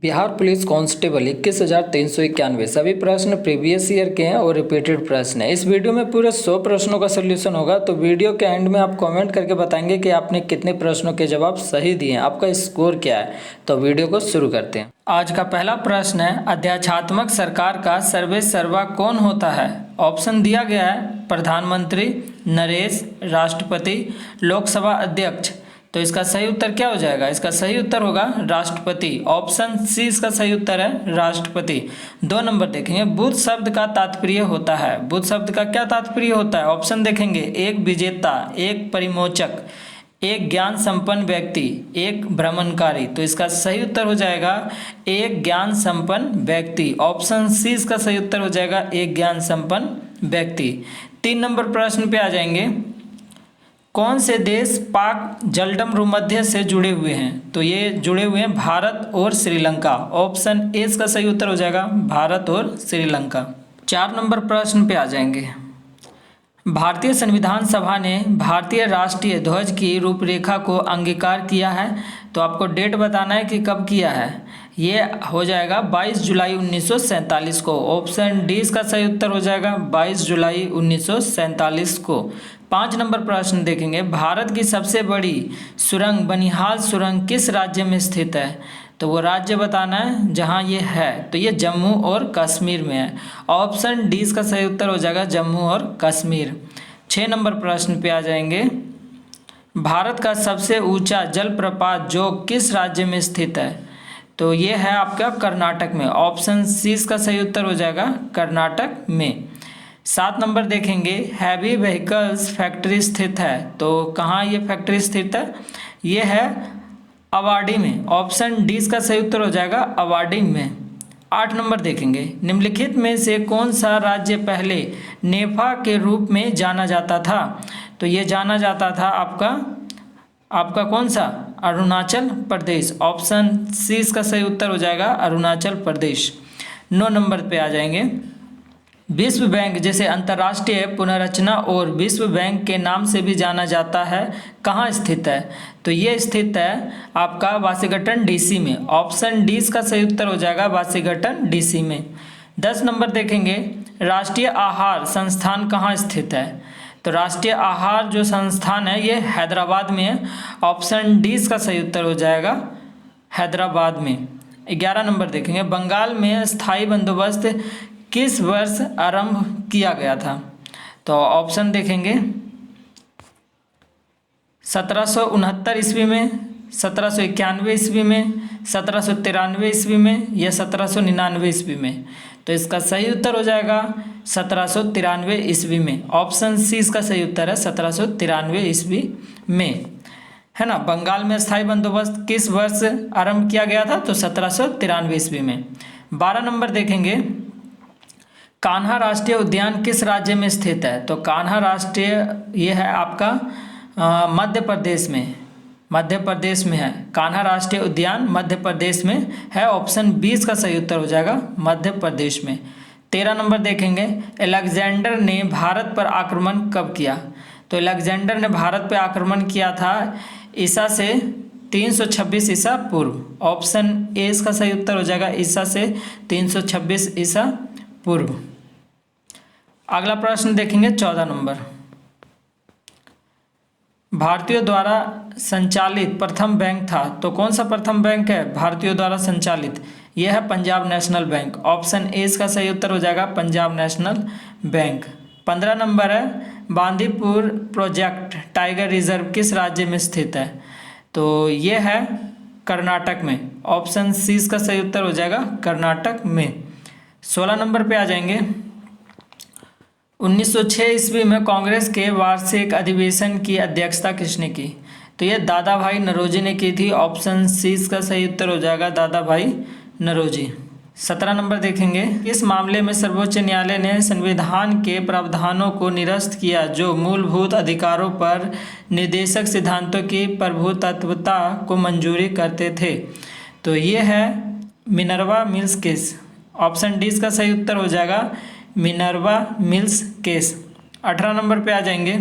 Bihar police constable 21,391 सभी प्रश्न previous year के हैं और रिपीटेड प्रश्न है। इस वीडियो में पूरे 100 प्रश्नों का सोल्यूशन होगा। तो वीडियो के एंड में आप कमेंट करके बताएंगे कि आपने कितने प्रश्नों के जवाब सही दिए हैं, आपका स्कोर क्या है। तो वीडियो को शुरू करते हैं। आज का पहला प्रश्न है, अध्यात्मक सरकार का सर्वेसर्वा कौन होता है। ऑप्शन दिया गया है प्रधानमंत्री, नरेश, राष्ट्रपति, लोकसभा अध्यक्ष। तो इसका सही उत्तर क्या हो जाएगा? इसका सही उत्तर होगा राष्ट्रपति। ऑप्शन सी इसका सही उत्तर है, राष्ट्रपति। 2 नंबर देखेंगे, बुद्ध शब्द का तात्पर्य होता है। बुद्ध शब्द का क्या तात्पर्य होता है? ऑप्शन देखेंगे, एक विजेता, एक परिमोचक, एक ज्ञान संपन्न व्यक्ति, एक भ्रमणकारी। तो इसका सही उत्तर हो जाएगा एक ज्ञान संपन्न व्यक्ति। ऑप्शन सी इसका सही उत्तर हो जाएगा एक ज्ञान संपन्न व्यक्ति। 3 नंबर प्रश्न पे आ जाएंगे, कौन से देश पाक जलडम भूमध्य से जुड़े हुए हैं? तो ये जुड़े हुए हैं भारत और श्रीलंका। ऑप्शन ए इसका सही उत्तर हो जाएगा भारत और श्रीलंका। 4 नंबर प्रश्न पे आ जाएंगे, भारतीय संविधान सभा ने भारतीय राष्ट्रीय ध्वज की रूपरेखा को अंगीकार किया है। तो आपको डेट बताना है कि कब किया है। ये हो जाएगा 22 जुलाई 1947 को। ऑप्शन डी इसका सही उत्तर हो जाएगा 22 जुलाई 1947 को। 5 नंबर प्रश्न देखेंगे, भारत की सबसे बड़ी सुरंग बनिहाल सुरंग किस राज्य में स्थित है? तो वो राज्य बताना है जहाँ ये है। तो ये जम्मू और कश्मीर में है। ऑप्शन डी इसका सही उत्तर हो जाएगा जम्मू और कश्मीर। 6 नंबर प्रश्न पे आ जाएंगे, भारत का सबसे ऊंचा जलप्रपात जो किस राज्य में स्थित है? तो ये है आपका कर्नाटक में। ऑप्शन सी इसका सही उत्तर हो जाएगा कर्नाटक में। 7 नंबर देखेंगे, हैवी व्हीकल्स फैक्ट्री स्थित है। तो कहाँ ये फैक्ट्री स्थित है? ये है अवाडी में। ऑप्शन डी इसका सही उत्तर हो जाएगा अवाडी में। 8 नंबर देखेंगे, निम्नलिखित में से कौन सा राज्य पहले नेफा के रूप में जाना जाता था? तो ये जाना जाता था आपका कौन सा? अरुणाचल प्रदेश। ऑप्शन सी इसका सही उत्तर हो जाएगा अरुणाचल प्रदेश। 9 नंबर पे आ जाएंगे, विश्व बैंक जैसे अंतर्राष्ट्रीय पुनर्रचना और विश्व बैंक के नाम से भी जाना जाता है, कहाँ स्थित है? तो ये स्थित है आपका वाशिंगटन डीसी में। ऑप्शन डी इसका सही उत्तर हो जाएगा वाशिंगटन डीसी में। 10 नंबर देखेंगे, राष्ट्रीय आहार संस्थान कहाँ स्थित है? तो राष्ट्रीय आहार जो संस्थान है ये हैदराबाद में है। ऑप्शन डी इसका सही उत्तर हो जाएगा हैदराबाद में। 11 नंबर देखेंगे, बंगाल में स्थायी बंदोबस्त किस वर्ष आरंभ किया गया था? तो ऑप्शन देखेंगे 1769 ईस्वी में, 1791 ईस्वी में, 1793 ईस्वी में या 1799 ईस्वी में। तो इसका सही उत्तर हो जाएगा 1793 ईस्वी में। ऑप्शन सी इसका सही उत्तर है 1793 ईस्वी में, है ना। बंगाल में स्थायी बंदोबस्त किस वर्ष आरंभ किया गया था? तो 1793 ईस्वी में। 12 नंबर देखेंगे, कान्हा राष्ट्रीय उद्यान किस राज्य में स्थित है? तो कान्हा राष्ट्रीय ये है आपका मध्य प्रदेश में। मध्य प्रदेश में है कान्हा राष्ट्रीय उद्यान, मध्य प्रदेश में है। ऑप्शन 20 का सही उत्तर हो जाएगा मध्य प्रदेश में। 13 नंबर देखेंगे, अलेक्जेंडर ने भारत पर आक्रमण कब किया? तो अलेक्जेंडर ने भारत पर आक्रमण किया था ईसा से 326 ईसा पूर्व। ऑप्शन ए इसका सही उत्तर हो जाएगा ईसा से 326 ईसा पूर्व। अगला प्रश्न देखेंगे 14 नंबर, भारतीयों द्वारा संचालित प्रथम बैंक था। तो कौन सा प्रथम बैंक है भारतीयों द्वारा संचालित? यह है Punjab national bank. Option A इसका सही उत्तर हो जाएगा पंजाब नेशनल बैंक। 15 नंबर है, बांदीपुर प्रोजेक्ट टाइगर रिजर्व किस राज्य में स्थित है? तो ये है कर्नाटक में। ऑप्शन सी इसका सही उत्तर हो जाएगा कर्नाटक में। 16 नंबर पे आ जाएंगे, 1906 ईस्वी में कांग्रेस के वार्षिक अधिवेशन की अध्यक्षता किसने की? तो ये दादा भाई नौरोजी ने की थी। ऑप्शन सी इसका सही उत्तर हो जाएगा दादा भाई नौरोजी। 17 नंबर देखेंगे, इस मामले में सर्वोच्च न्यायालय ने संविधान के प्रावधानों को निरस्त किया जो मूलभूत अधिकारों पर निर्देशक सिद्धांतों की प्रभुत्वता को मंजूरी करते थे। तो ये है Minerva mills case. Option D इसका सही उत्तर हो जाएगा मिनर्वा मिल्स केस। 18 नंबर पे आ जाएंगे,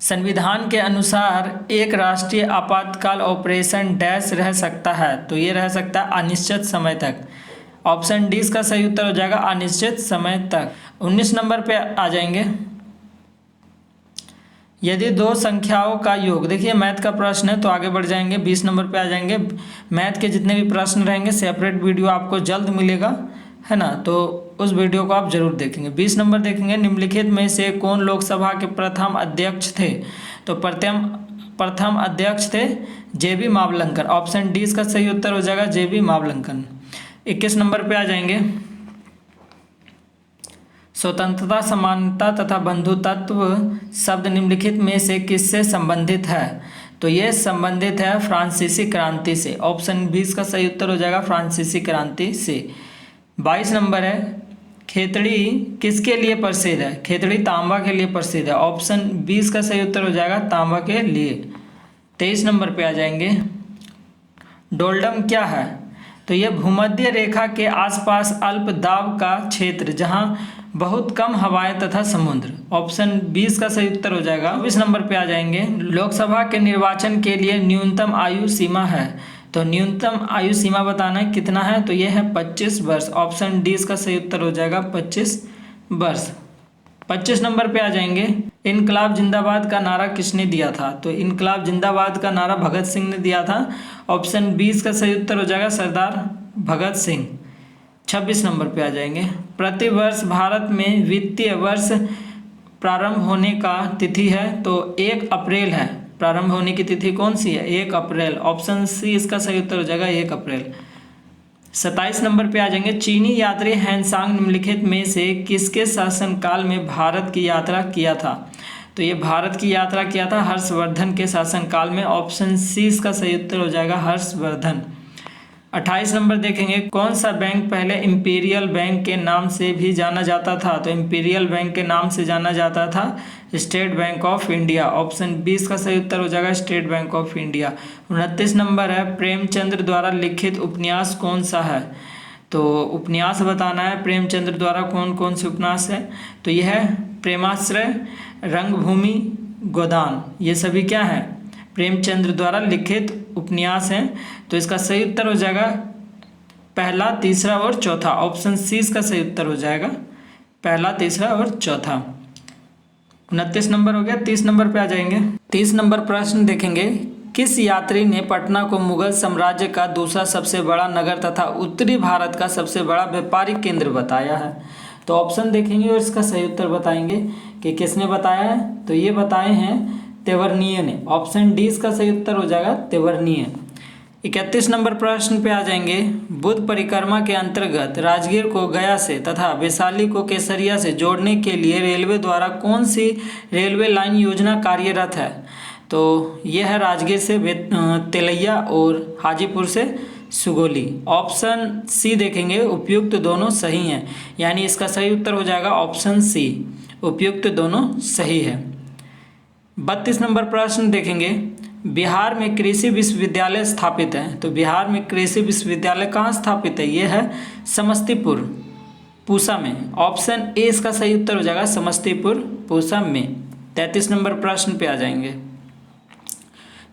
संविधान के अनुसार एक राष्ट्रीय आपातकाल ऑपरेशन डैश रह सकता है, तो ये रह सकता है अनिश्चित समय तक। ऑप्शन डी इसका सही उत्तर हो जाएगा अनिश्चित समय तक। 19 नंबर पे आ जाएंगे, यदि दो संख्याओं का योग, देखिए मैथ का प्रश्न है तो आगे बढ़ जाएंगे, 20 नंबर पे आ जाएंगे। मैथ के जितने भी प्रश्न रहेंगे सेपरेट वीडियो आपको जल्द मिलेगा, है ना, तो उस वीडियो को आप जरूर देखेंगे। 20 नंबर देखेंगे, निम्नलिखित में से कौन लोकसभा के प्रथम अध्यक्ष थे, तो प्रथम अध्यक्ष थे जेबी मावलंकर। ऑप्शन डी इसका सही उत्तर हो जाएगा जेबी मावलंकर। 21 नंबर पे आ जाएंगे, स्वतंत्रता, समानता तथा बंधुत्व शब्द निम्नलिखित में से किससे संबंधित है, तो ये संबंधित है फ्रांसीसी क्रांति से। ऑप्शन बी इसका सही उत्तर हो जाएगा फ्रांसीसी क्रांति से। 22 नंबर है, खेतड़ी किसके लिए प्रसिद्ध है, खेतड़ी तांबा के लिए प्रसिद्ध है। ऑप्शन बी इसका सही उत्तर हो जाएगा तांबा के लिए। 23 नंबर पे आ जाएंगे, डोलडम क्या है, तो यह भूमध्य रेखा के आसपास अल्प दाब का क्षेत्र जहां बहुत कम हवाएं तथा समुद्र। ऑप्शन 20 का सही उत्तर हो जाएगा। 24 नंबर पे आ जाएंगे, लोकसभा के निर्वाचन के लिए न्यूनतम आयु सीमा है, तो न्यूनतम आयु सीमा बताना है कितना है, तो यह है 25 वर्ष। ऑप्शन डी इसका सही उत्तर हो जाएगा 25 वर्ष। 25 नंबर पे आ जाएंगे, इनकलाब जिंदाबाद का नारा किसने दिया था, तो इनकलाब जिंदाबाद का नारा भगत सिंह ने दिया था। ऑप्शन 20 का सही उत्तर हो जाएगा सरदार भगत सिंह। 26 नंबर पे आ जाएंगे, प्रति वर्ष भारत में वित्तीय वर्ष प्रारंभ होने का तिथि है, तो 1 अप्रैल है। प्रारंभ होने की तिथि कौन सी है, 1 अप्रैल। ऑप्शन सी इसका सही उत्तर हो जाएगा 1 अप्रैल। 27 नंबर पे आ जाएंगे, चीनी यात्री हैंसांग निम्नलिखित में से किसके शासनकाल में भारत की यात्रा किया था, तो ये भारत की यात्रा किया था हर्षवर्धन के शासनकाल में। ऑप्शन सी इसका सही उत्तर हो जाएगा हर्षवर्धन। 28 नंबर देखेंगे, कौन सा बैंक पहले इंपीरियल बैंक के नाम से भी जाना जाता था, तो इंपीरियल बैंक के नाम से जाना जाता था state bank of India. Option 20 का सही उत्तर हो जाएगा state bank of India. 29 number है, प्रेमचंद्र द्वारा लिखित उपन्यास कौन सा है, तो उपन्यास बताना है प्रेमचंद्र द्वारा कौन कौन से उपन्यास है, तो यह है प्रेमाश्रय, रंगभूमि, गोदान, ये सभी क्या है प्रेमचंद्र द्वारा लिखित उपन्यास हैं। तो इसका सही उत्तर हो जाएगा पहला, तीसरा और चौथा। ऑप्शन सी इसका सही उत्तर हो जाएगा पहला, तीसरा और चौथा। 29 नंबर हो गया। 30 नंबर पे आ जाएंगे, 30 नंबर प्रश्न देखेंगे, किस यात्री ने पटना को मुगल साम्राज्य का दूसरा सबसे बड़ा नगर तथा उत्तरी भारत का सबसे बड़ा व्यापारिक केंद्र बताया है, तो ऑप्शन देखेंगे और इसका सही उत्तर बताएंगे कि किसने बताया है, तो ये बताए हैं तेवर्णीय ने। ऑप्शन डी इसका सही उत्तर हो जाएगा तेवर्णीय। 31 नंबर प्रश्न पे आ जाएंगे, बुद्ध परिक्रमा के अंतर्गत राजगीर को गया से तथा वैशाली को केसरिया से जोड़ने के लिए रेलवे द्वारा कौन सी रेलवे लाइन योजना कार्यरत है, तो यह है राजगीर से तेलैया और हाजीपुर से सुगोली। ऑप्शन सी देखेंगे, उपयुक्त दोनों सही हैं, यानी इसका सही उत्तर हो जाएगा ऑप्शन सी, उपयुक्त दोनों सही है। 32 नंबर प्रश्न देखेंगे, बिहार में कृषि विश्वविद्यालय स्थापित है, तो बिहार में कृषि विश्वविद्यालय कहाँ स्थापित है, ये है समस्तीपुर पूसा में। ऑप्शन ए इसका सही उत्तर हो जाएगा समस्तीपुर पूसा में। 33 नंबर प्रश्न पे आ जाएंगे,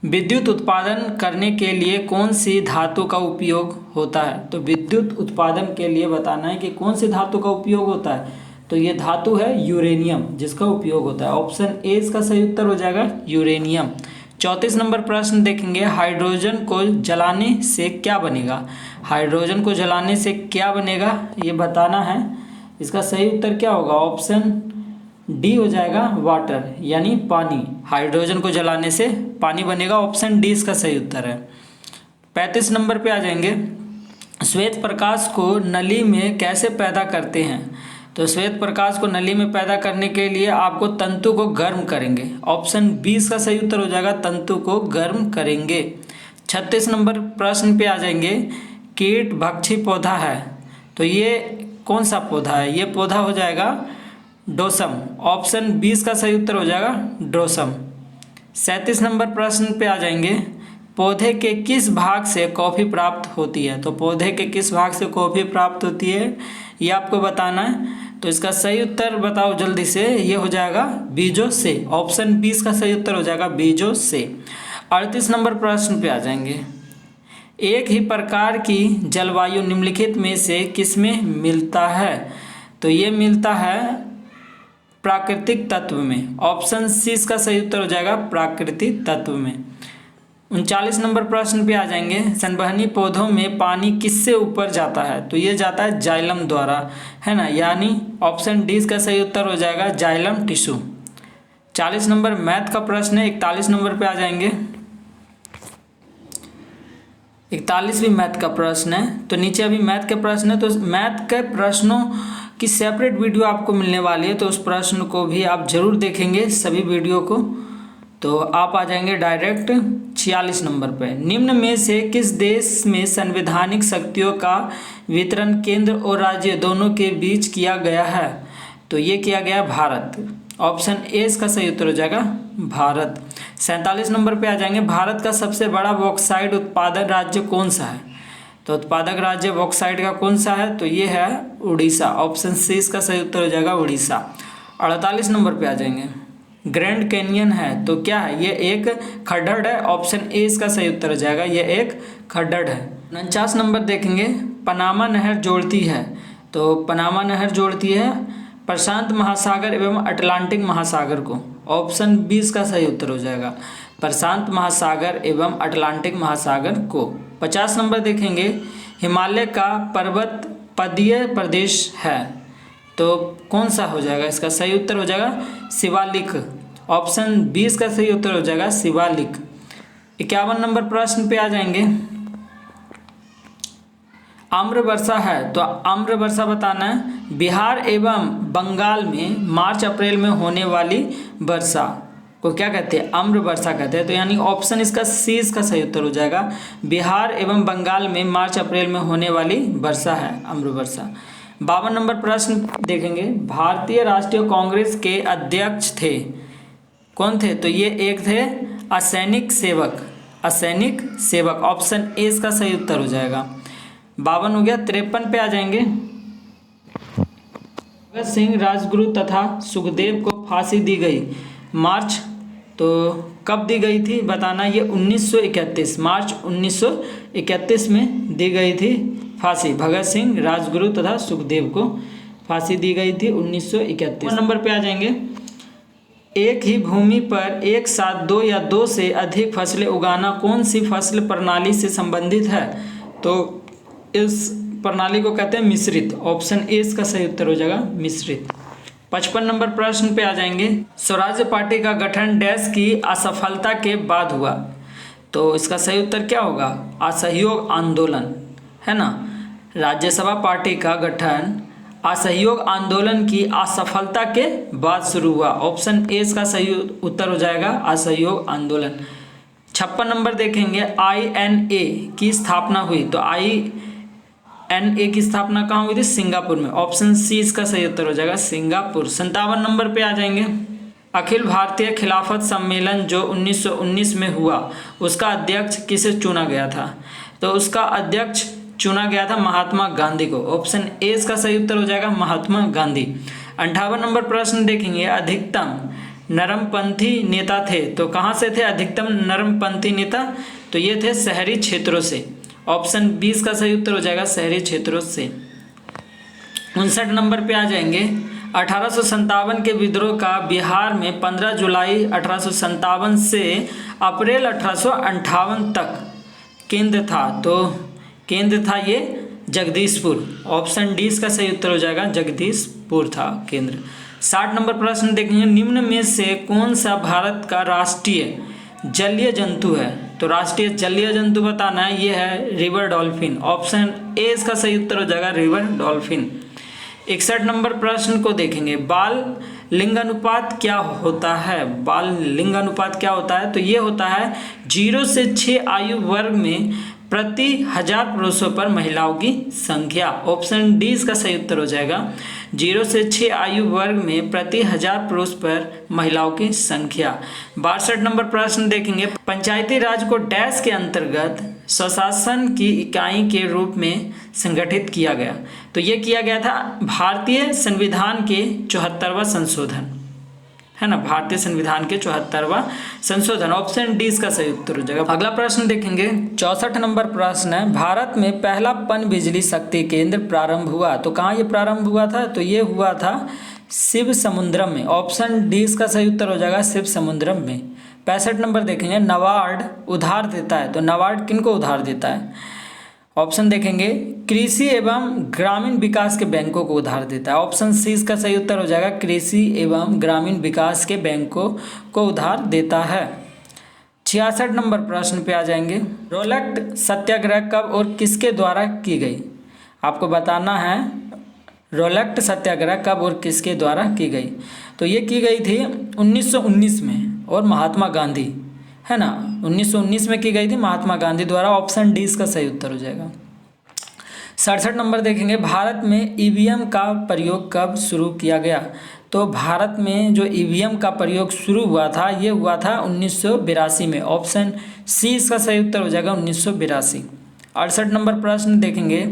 विद्युत उत्पादन करने के लिए कौन सी धातु का उपयोग होता है, तो विद्युत उत्पादन के लिए बताना है कि कौन सी धातु का उपयोग होता है, तो ये धातु है यूरेनियम जिसका उपयोग होता है। ऑप्शन ए इसका सही उत्तर हो जाएगा यूरेनियम। 34 नंबर प्रश्न देखेंगे, हाइड्रोजन को जलाने से क्या बनेगा, हाइड्रोजन को जलाने से क्या बनेगा ये बताना है, इसका सही उत्तर क्या होगा, ऑप्शन डी हो जाएगा वाटर, यानी पानी। हाइड्रोजन को जलाने से पानी बनेगा, ऑप्शन डी इसका सही उत्तर है। 35 नंबर पे आ जाएंगे, श्वेत प्रकाश को नली में कैसे पैदा करते हैं, तो श्वेत प्रकाश को नली में पैदा करने के लिए आपको तंतु को गर्म करेंगे। ऑप्शन 20 का सही उत्तर हो जाएगा तंतु को गर्म करेंगे। 36 नंबर प्रश्न पे आ जाएंगे, कीट भक्षी पौधा है, तो ये कौन सा पौधा है, ये पौधा हो जाएगा डोसम। ऑप्शन 20 का सही उत्तर हो जाएगा डोसम। 37 नंबर प्रश्न पे आ जाएंगे, पौधे के किस भाग से कॉफ़ी प्राप्त होती है, तो पौधे के किस भाग से कॉफ़ी प्राप्त होती है ये आपको बताना है, तो इसका सही उत्तर बताओ जल्दी से, ये हो जाएगा बीजों से। ऑप्शन 20 का सही उत्तर हो जाएगा बीजों से। 38 नंबर प्रश्न पे आ जाएंगे। एक ही प्रकार की जलवायु निम्नलिखित में से किसमें मिलता है? तो ये मिलता है प्राकृतिक तत्व में। ऑप्शन सी इसका सही उत्तर हो जाएगा प्राकृतिक तत्व में। 39 नंबर प्रश्न पे आ जाएंगे। संवहनी पौधों में पानी किससे ऊपर जाता है? तो ये जाता है जाइलम द्वारा, है ना, यानी ऑप्शन डी इसका सही उत्तर हो जाएगा जाइलम टिश्यू। 40 नंबर मैथ का प्रश्न है। 41 नंबर पे आ जाएंगे। 41 भी मैथ का प्रश्न है। तो नीचे अभी मैथ के प्रश्न है, तो मैथ के प्रश्नों की सेपरेट वीडियो आपको मिलने वाली है, तो उस प्रश्न को भी आप जरूर देखेंगे सभी वीडियो को। तो आप आ जाएंगे डायरेक्ट 46 नंबर पे। निम्न में से किस देश में संवैधानिक शक्तियों का वितरण केंद्र और राज्य दोनों के बीच किया गया है? तो ये किया गया भारत। ऑप्शन ए इसका सही उत्तर हो जाएगा भारत। 47 नंबर पे आ जाएंगे। भारत का सबसे बड़ा बॉक्साइट उत्पादक राज्य कौन सा है? तो उत्पादक राज्य बॉक्साइट का कौन सा है? तो ये है उड़ीसा। ऑप्शन सी इसका सही उत्तर हो जाएगा उड़ीसा। 48 नंबर पे आ जाएंगे। ग्रैंड कैनियन है तो क्या है? ये एक खड्डड़ है। ऑप्शन ए इसका सही उत्तर हो जाएगा, ये एक खड्डड़ है। 49 नंबर देखेंगे। पनामा नहर जोड़ती है, तो पनामा नहर जोड़ती है प्रशांत महासागर एवं अटलांटिक महासागर को। ऑप्शन बी इसका सही उत्तर हो जाएगा प्रशांत महासागर एवं अटलांटिक महासागर को। 50 नंबर देखेंगे। हिमालय का पर्वत पदीय प्रदेश है, तो कौन सा हो जाएगा? इसका सही उत्तर हो जाएगा शिवालिक। ऑप्शन बी इसका सही उत्तर हो जाएगा शिवालिक। 51 नंबर प्रश्न पे आ जाएंगे। आम्र वर्षा है, तो आम्र वर्षा बताना है। बिहार एवं बंगाल में मार्च अप्रैल में होने वाली वर्षा को क्या कहते हैं? आम्र वर्षा कहते हैं। तो यानी ऑप्शन इसका सी इसका सही उत्तर हो जाएगा। बिहार एवं बंगाल में मार्च अप्रैल में होने वाली वर्षा है आम्र वर्षा। 52 नंबर प्रश्न देखेंगे। भारतीय राष्ट्रीय कांग्रेस के अध्यक्ष थे, कौन थे? तो ये एक थे असैनिक सेवक, असैनिक सेवक। ऑप्शन ए इसका सही उत्तर हो जाएगा। 52 हो गया। 53 पे आ जाएंगे। भगत सिंह, राजगुरु तथा सुखदेव को फांसी दी गई मार्च, तो कब दी गई थी बताना। ये 1931 मार्च 1931 में दी गई थी फांसी। भगत सिंह, राजगुरु तथा सुखदेव को फांसी दी गई थी 1931 नंबर पे आ जाएंगे। एक ही भूमि पर एक साथ दो या दो से अधिक फसलें उगाना कौन सी फसल प्रणाली से संबंधित है? तो इस प्रणाली को कहते हैं मिश्रित। ऑप्शन ए इसका सही उत्तर हो जाएगा मिश्रित। 55 नंबर प्रश्न पे आ जाएंगे। स्वराज्य पार्टी का गठन डैश की असफलता के बाद हुआ, तो इसका सही उत्तर क्या होगा? असहयोग आंदोलन, है ना। राज्यसभा पार्टी का गठन असहयोग आंदोलन की असफलता के बाद शुरू हुआ। ऑप्शन ए इसका सही उत्तर हो जाएगा असहयोग आंदोलन। 56 नंबर देखेंगे। INA की स्थापना हुई, तो INA की स्थापना कहाँ हुई थी? सिंगापुर में। ऑप्शन सी इसका सही उत्तर हो जाएगा सिंगापुर। 57 नंबर पे आ जाएंगे। अखिल भारतीय खिलाफत सम्मेलन जो 1919 में हुआ, उसका अध्यक्ष किसे चुना गया था? तो उसका अध्यक्ष चुना गया था महात्मा गांधी को। ऑप्शन ए इसका सही उत्तर हो जाएगा महात्मा गांधी। 58 नंबर प्रश्न देखेंगे। अधिकतम नरमपंथी नेता थे, तो कहाँ से थे अधिकतम नरमपंथी नेता? तो ये थे शहरी क्षेत्रों से। ऑप्शन 20 का सही उत्तर हो जाएगा शहरी क्षेत्रों से। 59 नंबर पे आ जाएंगे। 1857 के विद्रोह का बिहार में 15 जुलाई 1857 से अप्रैल 1858 तक केंद्र था, तो केंद्र था ये जगदीशपुर। ऑप्शन डी इसका सही उत्तर हो जाएगा जगदीशपुर था केंद्र। 60 नंबर प्रश्न देखेंगे। निम्न में से कौन सा भारत का राष्ट्रीय जलीय जंतु है? तो राष्ट्रीय जलीय जंतु बताना है, ये है रिवर डॉल्फिन। ऑप्शन ए इसका सही उत्तर हो जाएगा रिवर डॉल्फिन। 61 नंबर प्रश्न को देखेंगे। बाल लिंगानुपात क्या होता है? बाल लिंगानुपात क्या होता है? तो ये होता है 0 से 6 आयु वर्ग में प्रति 1000 पुरुषों पर महिलाओं की संख्या। ऑप्शन डी इसका सही उत्तर हो जाएगा 0 से 6 आयु वर्ग में प्रति 1000 पुरुष पर महिलाओं की संख्या। 62 नंबर प्रश्न देखेंगे। पंचायती राज को डैश के अंतर्गत स्वशासन की इकाई के रूप में संगठित किया गया? तो ये किया गया था भारतीय संविधान के 74वां संशोधन, है ना, भारतीय संविधान के 74वां संशोधन। ऑप्शन डी इसका सही उत्तर हो जाएगा। अगला प्रश्न देखेंगे, 64 नंबर प्रश्न है, भारत में पहला पनबिजली शक्ति केंद्र प्रारंभ हुआ? तो कहाँ ये प्रारंभ हुआ था? तो ये हुआ था शिव समुद्रम में। ऑप्शन डी इसका सही उत्तर हो जाएगा, शिव समुद्रम में। 65 नंबर देखेंगे, नाबार्ड उधार देता है? तो नाबार्ड किनको उधार देता है? ऑप्शन देखेंगे, कृषि एवं ग्रामीण विकास के बैंकों को उधार देता है। ऑप्शन सी इसका सही उत्तर हो जाएगा, कृषि एवं ग्रामीण विकास के बैंकों को उधार देता है। 66 नंबर प्रश्न पे आ जाएंगे, रोलक सत्याग्रह कब और किसके द्वारा की गई? आपको बताना है रोलक सत्याग्रह कब और किसके द्वारा की गई। तो ये की गई थी 1919 में और महात्मा गांधी, है ना, 1919 में की गई थी महात्मा गांधी द्वारा। ऑप्शन डी इसका सही उत्तर हो जाएगा। 67 नंबर देखेंगे, भारत में ईवीएम का प्रयोग कब शुरू किया गया? तो भारत में जो ईवीएम का प्रयोग शुरू हुआ था ये हुआ था 1982 में। ऑप्शन सी इसका सही उत्तर हो जाएगा, 1982। 68 नंबर प्रश्न देखेंगे,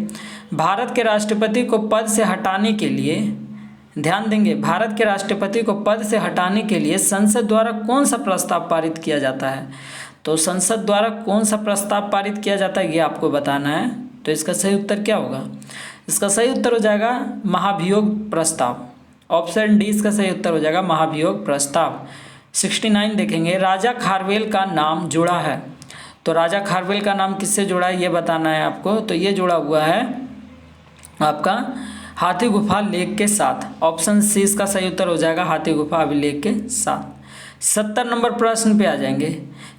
भारत के राष्ट्रपति को पद से हटाने के लिए, ध्यान देंगे, भारत के राष्ट्रपति को पद से हटाने के लिए संसद द्वारा कौन सा प्रस्ताव पारित किया जाता है? तो संसद द्वारा कौन सा प्रस्ताव पारित किया जाता है ये आपको बताना है। तो इसका सही उत्तर क्या होगा? इसका सही उत्तर हो जाएगा महाभियोग प्रस्ताव। ऑप्शन डी इसका सही उत्तर हो जाएगा, महाभियोग प्रस्ताव। 69 देखेंगे, राजा खारवेल का नाम जुड़ा है? तो राजा खारवेल का नाम किससे जुड़ा है ये बताना है आपको। तो ये जुड़ा हुआ है आपका हाथी गुफा लेक के साथ। ऑप्शन सी इसका सही उत्तर हो जाएगा, हाथी गुफा अभिलेख के साथ। 70 नंबर प्रश्न पे आ जाएंगे,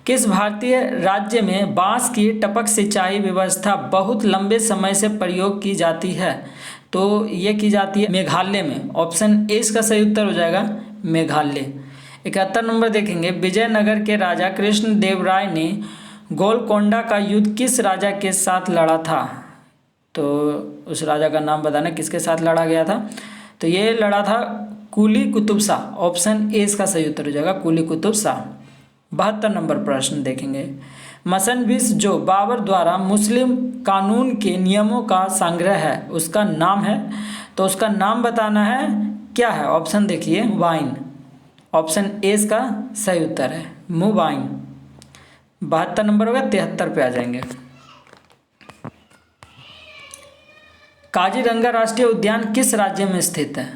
किस भारतीय राज्य में बांस की टपक सिंचाई व्यवस्था बहुत लंबे समय से प्रयोग की जाती है? तो ये की जाती है मेघालय में। ऑप्शन ए इसका सही उत्तर हो जाएगा, मेघालय। 71 नंबर देखेंगे, विजयनगर के राजा कृष्णदेव राय ने गोलकोंडा का युद्ध किस राजा के साथ लड़ा था? तो उस राजा का नाम बताना, किसके साथ लड़ा गया था? तो ये लड़ा था कुली कुतुब शाह। ऑप्शन ए इसका सही उत्तर हो जाएगा, कुली कुतुब शाह। 72 नंबर प्रश्न देखेंगे, मसनविस जो बाबर द्वारा मुस्लिम कानून के नियमों का संग्रह है उसका नाम है? तो उसका नाम बताना है, क्या है? ऑप्शन देखिए, मुबाइन। ऑप्शन ए इसका सही उत्तर है, मुबाइन। 72 नंबर होगा। 73 पे आ जाएंगे, काजीरंगा राष्ट्रीय उद्यान किस राज्य में स्थित है?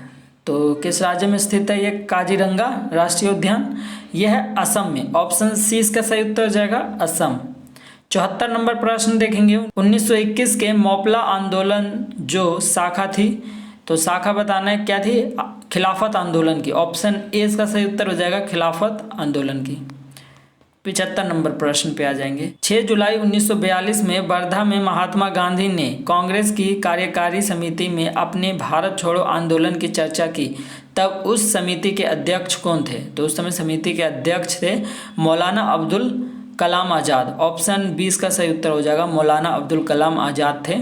तो किस राज्य में स्थित है ये काजीरंगा राष्ट्रीय उद्यान? यह है असम में। ऑप्शन सी इसका सही उत्तर हो जाएगा, असम। 74 नंबर प्रश्न देखेंगे, 1921 के मौपला आंदोलन जो शाखा थी, तो शाखा बताना है क्या थी? खिलाफत आंदोलन की। ऑप्शन ए इसका सही उत्तर हो जाएगा, खिलाफत आंदोलन की। 75 नंबर प्रश्न पे आ जाएंगे, 6 जुलाई 1942 में वर्धा में महात्मा गांधी ने कांग्रेस की कार्यकारी समिति में अपने भारत छोड़ो आंदोलन की चर्चा की, तब उस समिति के अध्यक्ष कौन थे? तो उस समय समिति के अध्यक्ष थे मौलाना अब्दुल कलाम आज़ाद। ऑप्शन बी इसका सही उत्तर हो जाएगा, मौलाना अब्दुल कलाम आज़ाद थे।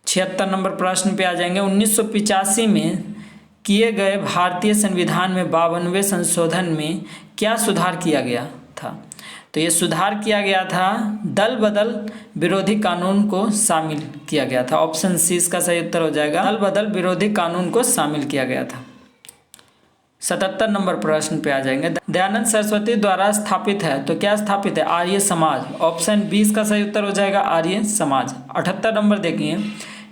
76 नंबर प्रश्न पे आ जाएंगे, 1985 में किए गए भारतीय संविधान में 52वें संशोधन में क्या सुधार किया गया था? तो ये सुधार किया गया था, दल बदल विरोधी कानून को शामिल किया गया था। ऑप्शन सी इसका सही उत्तर हो जाएगा, दल बदल विरोधी कानून को शामिल किया गया था। 77 नंबर प्रश्न पे आ जाएंगे, दयानंद सरस्वती द्वारा स्थापित है, तो क्या स्थापित है? आर्य समाज। ऑप्शन बी इसका सही उत्तर हो जाएगा, आर्य समाज। 78 नंबर देखिए,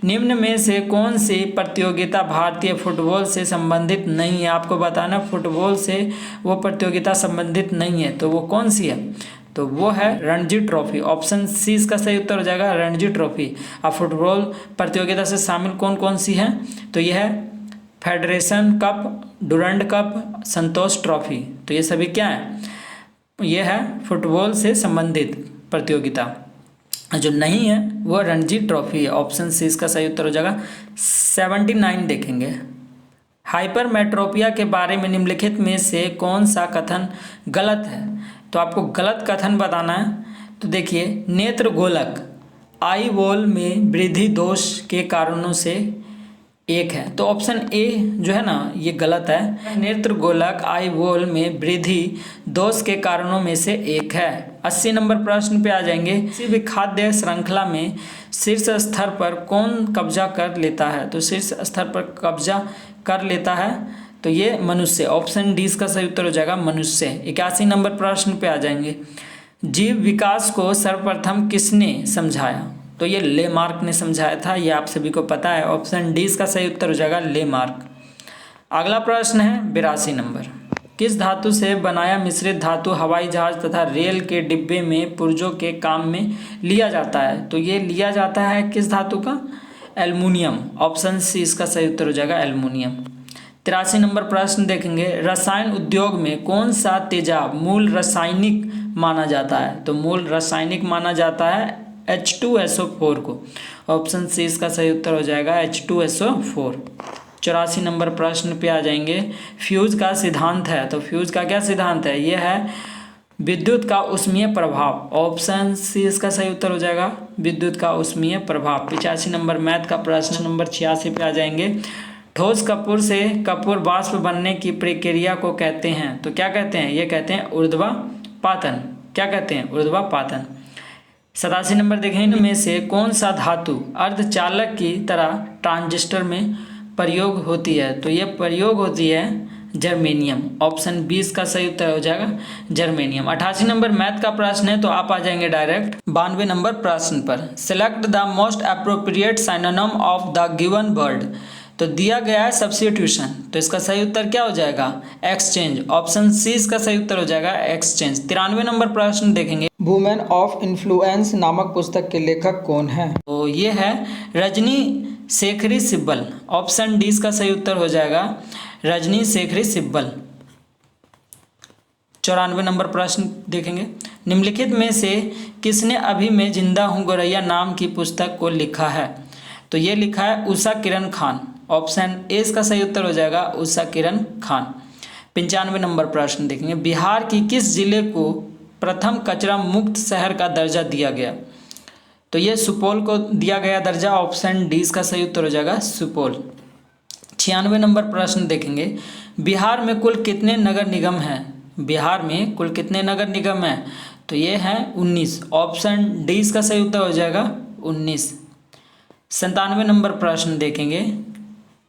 निम्न में से कौन सी प्रतियोगिता भारतीय फुटबॉल से संबंधित नहीं है? आपको बताना फुटबॉल से वो प्रतियोगिता संबंधित नहीं है, तो वो कौन सी है? तो वो है रणजी ट्रॉफी। ऑप्शन सी इसका सही उत्तर हो जाएगा, रणजी ट्रॉफी। अब फुटबॉल प्रतियोगिता से शामिल कौन कौन सी है? तो यह है फेडरेशन कप, डुरंड कप, संतोष ट्रॉफी। तो ये सभी क्या है? ये है फुटबॉल से संबंधित प्रतियोगिता। जो नहीं है वो रणजी ट्रॉफी है। ऑप्शन सी इसका सही उत्तर हो जाएगा। 79 देखेंगे, हाइपरमेट्रोपिया के बारे में निम्नलिखित में से कौन सा कथन गलत है? तो आपको गलत कथन बताना है। तो देखिए, नेत्र गोलक आई वॉल में वृद्धि दोष के कारणों से एक है, तो ऑप्शन ए जो है ना ये गलत है। नेत्र गोलक आई वॉल में वृद्धि दोष के कारणों में से एक है। 80 नंबर प्रश्न पे आ जाएंगे। किसी भी खाद्य श्रृंखला में शीर्ष स्तर पर कौन कब्जा कर लेता है? तो शीर्ष स्तर पर कब्जा कर लेता है तो ये मनुष्य, ऑप्शन डी इसका सही उत्तर हो जाएगा मनुष्य। 81 नंबर प्रश्न पे आ जाएंगे। जीव विकास को सर्वप्रथम किसने समझाया? तो ये लेमार्क ने समझाया था, ये आप सभी को पता है। ऑप्शन डी इसका सही उत्तर हो जाएगा लेमार्क। अगला प्रश्न है 82 नंबर। किस धातु से बनाया मिश्रित धातु हवाई जहाज तथा रेल के डिब्बे में पुर्जों के काम में लिया जाता है? तो ये लिया जाता है किस धातु का? एल्युमिनियम। ऑप्शन सी इसका सही उत्तर हो जाएगा एल्युमिनियम। 83 नंबर प्रश्न देखेंगे। रसायन उद्योग में कौन सा तेजाब मूल रासायनिक माना जाता है? तो मूल रासायनिक माना जाता है H2SO4 को। ऑप्शन सी इसका सही उत्तर हो जाएगा H2SO4। 84 नंबर प्रश्न पे आ जाएंगे। फ्यूज का सिद्धांत है, तो फ्यूज का क्या सिद्धांत है? यह है विद्युत का उष्मीय प्रभाव। ऑप्शन सी इसका सही उत्तर हो जाएगा विद्युत का उष्मीय प्रभाव। 85 नंबर मैथ का प्रश्न नंबर 86 पे आ जाएंगे। ठोस कपूर से कपूर वाष्प बनने की प्रक्रिया को कहते हैं? तो क्या कहते हैं? ये कहते हैं ऊर्ध्वापातन। क्या कहते हैं? ऊर्ध्वापातन। 87 नंबर देखें। इनमें से कौन सा धातु अर्धचालक की तरह ट्रांजिस्टर में प्रयोग होती है? तो ये प्रयोग होती है जर्मेनियम। ऑप्शन 20 का सही उत्तर हो जाएगा जर्मेनियम। 88 नंबर मैथ का प्रश्न है, तो आप आ जाएंगे डायरेक्ट 92 नंबर प्रश्न पर। Select the most appropriate synonym of the given word. तो दिया गया है सब्स्टिट्यूशन, तो इसका सही उत्तर क्या हो जाएगा? एक्सचेंज। ऑप्शन सी इसका सही उत्तर हो जाएगा एक्सचेंज। 93 नंबर प्रश्न देखेंगे। वुमेन ऑफ इन्फ्लुएंस नामक पुस्तक के लेखक कौन है? तो ये है रजनी शेखरी सिब्बल। ऑप्शन डी इसका सही उत्तर हो जाएगा रजनी शेखरी सिब्बल। 94 नंबर प्रश्न देखेंगे। निम्नलिखित में से किसने अभी मैं जिंदा हूँ गोरैया नाम की पुस्तक को लिखा है? तो ये लिखा है उषा किरण खान। ऑप्शन ए इसका सही उत्तर हो जाएगा उषा किरण खान। 95 नंबर प्रश्न देखेंगे। बिहार की किस जिले को प्रथम कचरा मुक्त शहर का दर्जा दिया गया? तो ये सुपौल को दिया गया दर्जा। ऑप्शन डी इसका सही उत्तर हो जाएगा सुपौल। 96 नंबर प्रश्न देखेंगे। बिहार में कुल कितने नगर निगम हैं? बिहार में कुल कितने नगर निगम हैं? तो ये हैं 19। ऑप्शन डी इसका सही उत्तर हो जाएगा 19। 97 नंबर प्रश्न देखेंगे।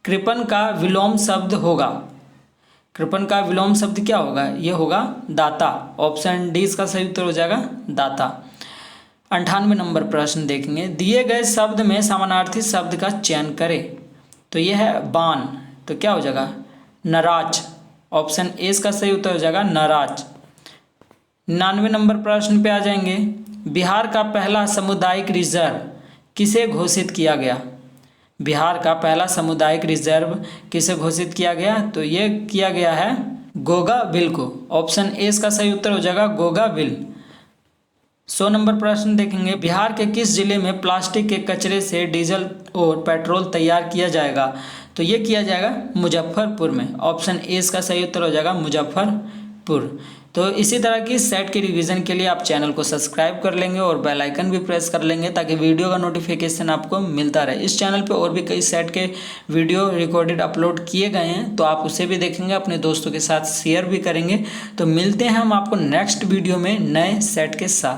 कृपन का विलोम शब्द होगा? कृपन का विलोम शब्द क्या होगा? ये होगा दाता। ऑप्शन डी इसका सही उत्तर हो जाएगा दाता। 98 नंबर प्रश्न देखेंगे। दिए गए शब्द में समानार्थी शब्द का चयन करें। तो ये है बान, तो क्या हो जाएगा? नाराज। ऑप्शन ए इसका सही उत्तर हो जाएगा नाराज। 99 नंबर प्रश्न पे आ जाएंगे। बिहार का पहला सामुदायिक रिजर्व किसे घोषित किया गया? बिहार का पहला सामुदायिक रिजर्व किसे घोषित किया गया? तो ये किया गया है गोगाबिल को। ऑप्शन ए इसका सही उत्तर हो जाएगा गोगाबिल। 100 नंबर प्रश्न देखेंगे। बिहार के किस जिले में प्लास्टिक के कचरे से डीजल और पेट्रोल तैयार किया जाएगा? तो ये किया जाएगा मुजफ्फरपुर में। ऑप्शन ए इसका सही उत्तर हो जाएगा मुजफ्फरपुर। तो इसी तरह की सेट के रिवीजन के लिए आप चैनल को सब्सक्राइब कर लेंगे और बेल आइकन भी प्रेस कर लेंगे ताकि वीडियो का नोटिफिकेशन आपको मिलता रहे। इस चैनल पे और भी कई सेट के वीडियो रिकॉर्डेड अपलोड किए गए हैं, तो आप उसे भी देखेंगे, अपने दोस्तों के साथ शेयर भी करेंगे। तो मिलते हैं हम आपको नेक्स्ट वीडियो में नए सेट के साथ।